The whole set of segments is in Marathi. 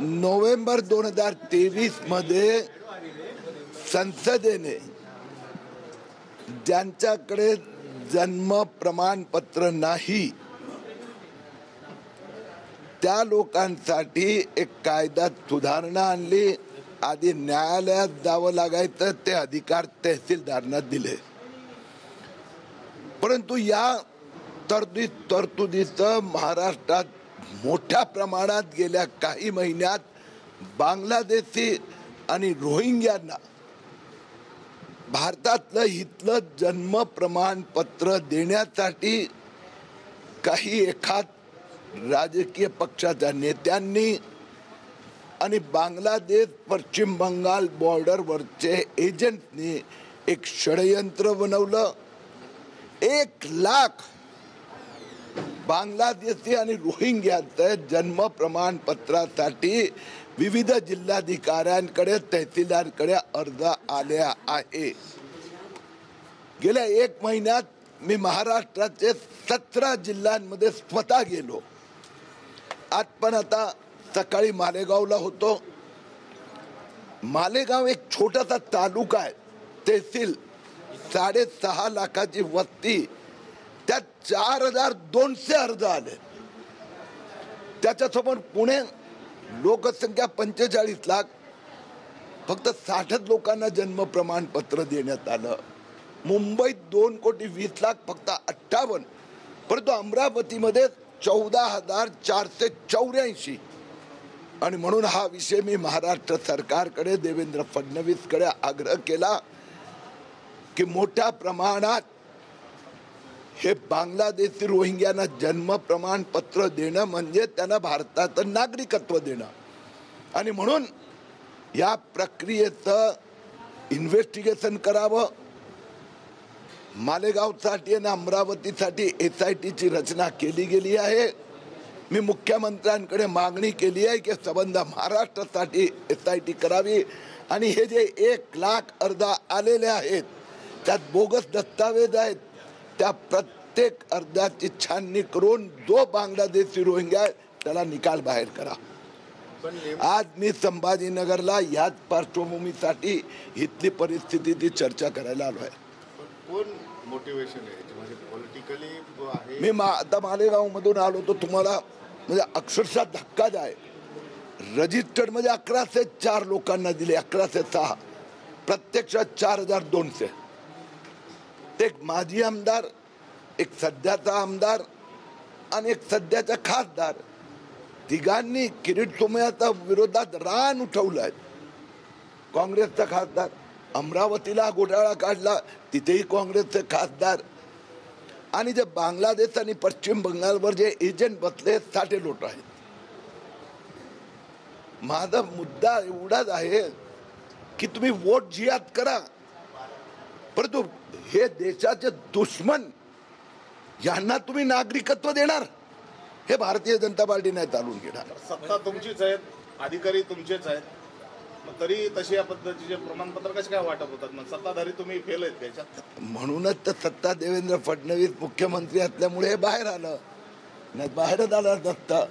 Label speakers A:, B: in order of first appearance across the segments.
A: नोव्हेंबर 2023 मध्ये संसदेने ज्यांच्याकडे जन्म प्रमाणपत्र नाही त्या लोकांसाठी एक कायद्यात सुधारणा आणली. आधी न्यायालयात जावं लागायचं, ते अधिकार तहसीलदारांना दिले. परंतु या तरतुदीचं महाराष्ट्रात मोठ्या प्रमाणात गेल्या काही महिन्यात बांगलादेशी आणि रोहिंग्यांना भारतातलं इथलं जन्म प्रमाणपत्र देण्यासाठी काही एखाद राजकीय पक्षाच्या नेत्यांनी आणि बांगलादेश पश्चिम बंगाल बॉर्डरवरचे एजंटनी एक षडयंत्र बनवलं. 1 लाख बांगलादेशी आणि रोहिंग्याचे जन्म प्रमाणपत्रासाठी विविध जिल्हाधिकाऱ्यांकडे तहसीलदारांकडे अर्ज आले आहे. गेल्या 1 महिन्यात मी महाराष्ट्राचे 17 जिल्ह्यांमध्ये स्वतः गेलो. आज पण आता सकाळी मालेगावला होतो. मालेगाव एक छोटासा तालुका आहे, तहसील, 6.5 लाखाची वस्ती, त्यात 4200 अर्ज आले. त्याच्यासमोर पुणे, लोकसंख्या 45 लाख, फक्त 60 लोकांना जन्म प्रमाणपत्र देण्यात आलं. मुंबईत 2,20,00,000, फक्त 58. परंतु अमरावतीमध्ये 14,484. आणि म्हणून हा विषय मी महाराष्ट्र सरकारकडे, देवेंद्र फडणवीसकडे आग्रह केला की मोठ्या प्रमाणात हे बांगलादेशी रोहिंग्यांना जन्म प्रमाणपत्र देणं म्हणजे त्यांना भारताचं नागरिकत्व देणं. आणि म्हणून या प्रक्रियेचं इन्व्हेस्टिगेशन करावं. मालेगावसाठी आणि अमरावतीसाठी SITची रचना केली गेली आहे. मी मुख्यमंत्र्यांकडे मागणी केली आहे की संबंध महाराष्ट्रासाठी SIT करावी. आणि हे जे 1 लाख अर्ज आलेले आहेत त्यात बोगस दस्तावेज आहेत, त्या प्रत्येक अर्जाची छाननी करून जो बांगलादेशी रोहिंग्या आहे त्याला निकाल बाहेर करा. आज मी संभाजीनगरला याच पार्श्वभूमीसाठी इथली परिस्थितीची चर्चा करायला आलो आहे.
B: कोण मोटिवेशन आहे म्हणजे पॉलिटिकली आहे?
A: मी आता मालेगाव मधून आलो तो तुम्हाला म्हणजे अक्षरशः धक्का जाय. रजिस्टर्ड म्हणजे 1104 लोकांना दिले, 1106, प्रत्यक्षात 4200. एक माजी आमदार, एक सध्याचा आमदार आणि एक सध्याचा खासदार, तिघांनी किरीट सोमय्याच्या विरोधात रान उठवलंय. काँग्रेसचा खासदार, अमरावतीला घोटाळा काढला, तिथेही काँग्रेसचे खासदार. आणि जे बांगलादेश आणि पश्चिम बंगालवर जे एजंट बसले 60 लोट आहेत. माझा मुद्दा एवढाच आहे की तुम्ही वोट जिहाद करा, परंतु हे देशाचे दुश्मन यांना तुम्ही नागरिकत्व देणार, हे भारतीय जनता पार्टी नाही चालून घेणार.
B: सत्ता तुमचीच आहेत, अधिकारी तुमचेच आहेत, मग तरी तशी या पद्धतीचे प्रमाणपत्र कसे काय वाटप होतात? मग सत्ताधारी तुम्ही फेल आहेत त्याच्यात.
A: म्हणूनच तर सत्ता देवेंद्र फडणवीस मुख्यमंत्री असल्यामुळे हे बाहेर आलं, नाही बाहेरच आलं नसतं.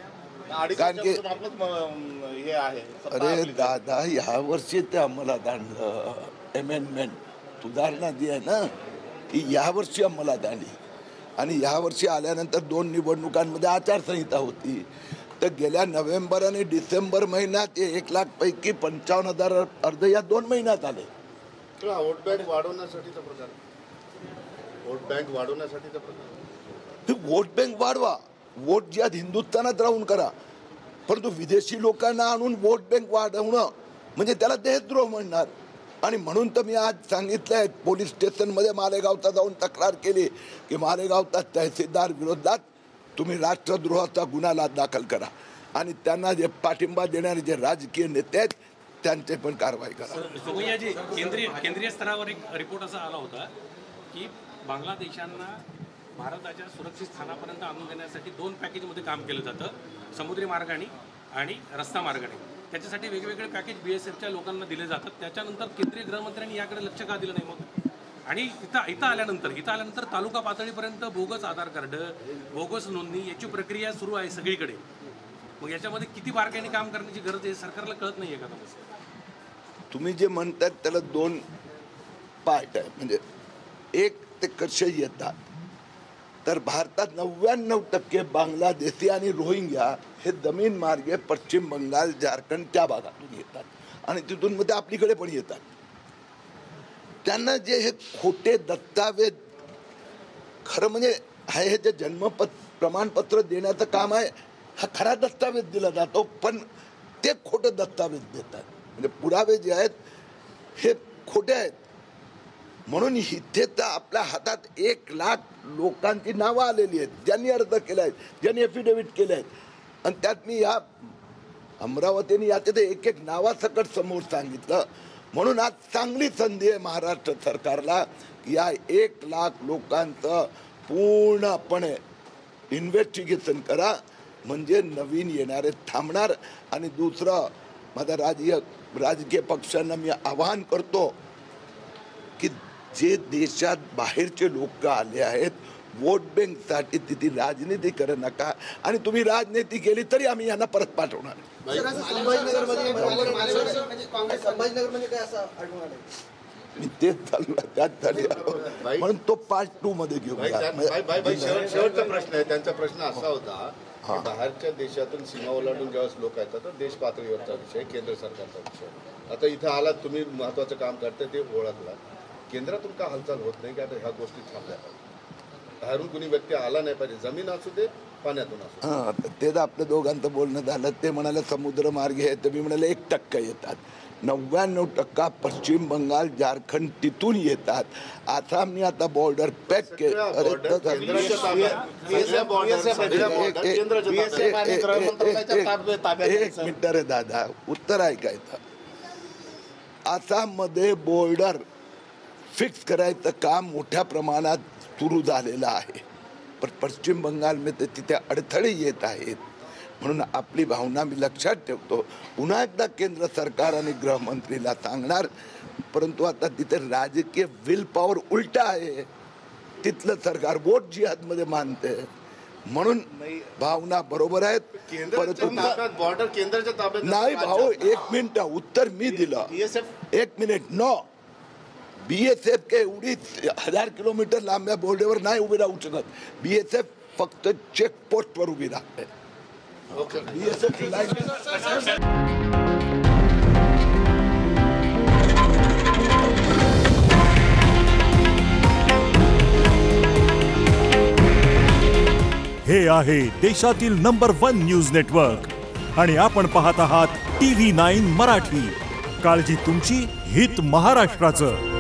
A: कारण की
B: हे आहे,
A: अरे दादा, ह्या वर्षी ते अंमलात आणलं, अमेंडमेंट सुधारणा जी आहे ना ती या वर्षी अंमलात आली. आणि या वर्षी आल्यानंतर 2 निवडणुकांमध्ये आचारसंहिता होती. तर गेल्या नोव्हेंबर आणि डिसेंबर महिन्यात 1 लाख पैकी 55,000 अर्ज या 2 महिन्यात आले.
B: वोट बँक वाढवण्यासाठीचा प्रकार, वोट बँक वाढवण्यासाठीचा प्रकार.
A: वोट बँक वाढवा, वोट जिहाद हिंदुस्थानात राहून करा, परंतु विदेशी लोकांना आणून वोट बँक वाढवणं म्हणजे त्याला देशद्रोह म्हणणार. आणि म्हणून तर मी आज सांगितलंय, पोलीस स्टेशनमध्ये मालेगावचा जाऊन तक्रार केली की मालेगावचा तहसीलदार विरोधात तुम्ही राष्ट्रद्रोहाचा गुन्हा दाखल करा आणि त्यांना जे पाठिंबा देणारे जे राजकीय नेते आहेत त्यांचे पण कारवाई करा.
C: सोमय्याजी, केंद्रीय स्तरावर एक रिपोर्ट असा आला होता की बांगलादेशांना भारताच्या सुरक्षित स्थानापर्यंत आणून देण्यासाठी 2 पॅकेजमध्ये काम केलं जातं, समुद्री मार्गाने आणि रस्ता मार्गाने. त्याच्यासाठी वेगवेगळे पॅकेज BSFच्या लोकांना दिले जातात. त्याच्यानंतर केंद्रीय गृहमंत्र्यांनी याकडे लक्ष का दिलं नाही मग? आणि इथं आल्यानंतर तालुका पातळीपर्यंत बोगस आधार कार्ड, बोगस नोंदणी याची प्रक्रिया सुरू आहे सगळीकडे. मग याच्यामध्ये किती बारकाईने काम करण्याची गरज आहे सरकारला कळत नाहीये का?
A: तुम्ही जे म्हणतात त्याला दोन पार्ट आहे. म्हणजे एक, ते कसे येतात, तर भारतात 99% बांगलादेशी आणि रोहिंग्या हे जमीन मार्गे पश्चिम बंगाल, झारखंड त्या भागातून येतात आणि तिथून मध्ये आपलीकडे पण येतात. त्यांना जे हे खोटे दस्तावेज, खरं म्हणजे हे जे प्रमाणपत्र देण्याचं काम आहे, हा खरा दस्तावेज दिला जातो, पण ते खोटे दस्तावेज देतात. म्हणजे पुरावे जे आहेत हे खोटे आहेत. म्हणून इथे तर आपल्या हातात 1 लाख लोकांची नावं आलेली आहेत, ज्यांनी अर्ज केले आहेत, ज्यांनी एफिडेव्हिट केले आहेत. आणि त्यात मी या अमरावतीने याचे एक एक नावासकट समोर सांगितलं. म्हणून आज चांगली संधी आहे महाराष्ट्र सरकारला, या 1 लाख लोकांचं पूर्णपणे इन्व्हेस्टिगेशन करा, म्हणजे नवीन येणारे थांबणार. आणि दुसरं, माझ्या राजकीय पक्षांना मी आवाहन करतो की जे देशात बाहेरचे लोक आले आहेत वोट बँकसाठी तिथे राजनीती करू नका. आणि तुम्ही राजनीती केली तरी आम्ही यांना परत पाठवणार. मी तेच चालू त्यात म्हणून तो पार्ट 2 मध्ये घेऊ.
D: शेवटचा प्रश्न आहे. त्यांचा प्रश्न असा होता की बाहेरच्या देशातून सीमा ओलांडून ज्यावेळेस लोक येतात तर देश पातळीवरचा विषय, केंद्र सरकारचा विषय. आता इथं आलात तुम्ही, महत्वाचं काम करते ते ओळखला. केंद्रातून का हालचाल होत नाही की आता ह्या गोष्टी थांबल्या पाहिजे? बाहेरून कुणी व्यक्ती आला नाही पाहिजे, जमीन असू दे, पाण्यातून असू दे.
A: ते आपल्या दोघांचं बोलणं झालं. ते म्हणाले समुद्र मार्गे आहे, तर मी म्हणाले 1% येतात. 99% पश्चिम बंगाल, झारखंड तिथून येतात. आसामने आता बॉर्डर पॅक केलं. एक मिनिट रे दादा, उत्तर ऐकायचं. आसाममध्ये बॉर्डर फिक्स करायचं काम मोठ्या प्रमाणात सुरू झालेलं आहे, पण पश्चिम बंगालमध्ये तिथे अडथळे येत आहेत. म्हणून आपली भावना मी लक्षात ठेवतो. पुन्हा एकदा केंद्र सरकार आणि गृहमंत्रीला सांगणार, परंतु आता तिथे राजकीय विल पॉवर उलटा आहे. तिथलं सरकार वोट जिहादमध्ये मानते. म्हणून भावना बरोबर आहेत, परंतु
D: बॉर्डर केंद्राच्या ताब्यात
A: नाही. भाऊ 1 मिनिट, उत्तर मी दिलं. 1 मिनिट. नो, BSF के एवढी 1000 किलोमीटर लांब्या बॉर्डरवर नाही उभी राहू शकत. BSF फक्त चेकपोस्टवर उभी राहते. BSF
E: हे आहे देशातील नंबर 1 न्यूज नेटवर्क आणि आपण पाहत आहात TV9 मराठी. काळजी तुमची, हित महाराष्ट्राचं.